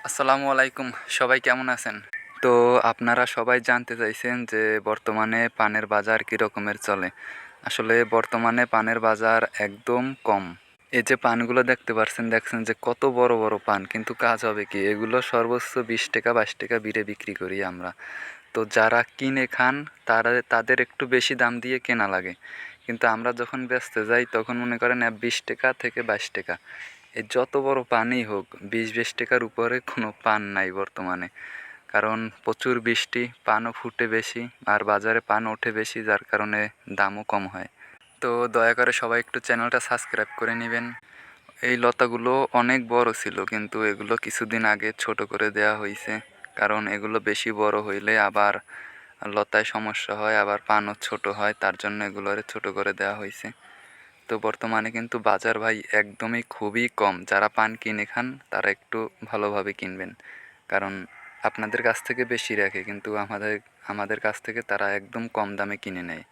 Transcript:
আসসালামু আলাইকুম। সবাই কেমন আছেন? তো আপনারা সবাই জানতে চাইছেন যে বর্তমানে পানের বাজার কী রকমের চলে? আসলে বর্তমানে পানের বাজার একদম কম। এই যে পানগুলো দেখতে পারছেন, দেখছেন যে কত বড়, বড় পান। কিন্তু কাজ হবে কি? এগুলো সর্বোচ্চ ৳20 ৳22 বিরে বিক্রি করি আমরা। তো যারা কিনে খান তাদের একটু বেশি দাম দিয়ে কেনা লাগে। কিন্তু আমরা যখন বেচতে যাই তখন মনে করেন ৳20 থেকে ৳22। এই যত বড় পানই হোক 20-20 টাকার উপরে কোনো পান নাই বর্তমানে। কারণ প্রচুর বৃষ্টি, পানও ফুটে বেশি আর বাজারে পান ওঠে বেশি, যার কারণে দামও কম হয়। তো দয়া করে সবাই একটু চ্যানেলটা সাবস্ক্রাইব করে নেবেন। এই লতাগুলো অনেক বড় ছিল, কিন্তু এগুলো কিছুদিন আগে ছোট করে দেওয়া হয়েছে। কারণ এগুলো বেশি বড় হইলে আবার লতায় সমস্যা হয়, আবার পানও ছোট হয়, তার জন্য এগুলোরে ছোট করে দেওয়া হয়েছে। তো বর্তমানে কিন্তু বাজার ভাই একদমই খুবই কম। যারা পান কিনে খান তারা একটু ভালোভাবে কিনবেন। কারণ আপনাদের কাছ থেকে বেশি রাখে, কিন্তু আমাদের আমাদের কাছ থেকে তারা একদম কম দামে কিনে নেয়।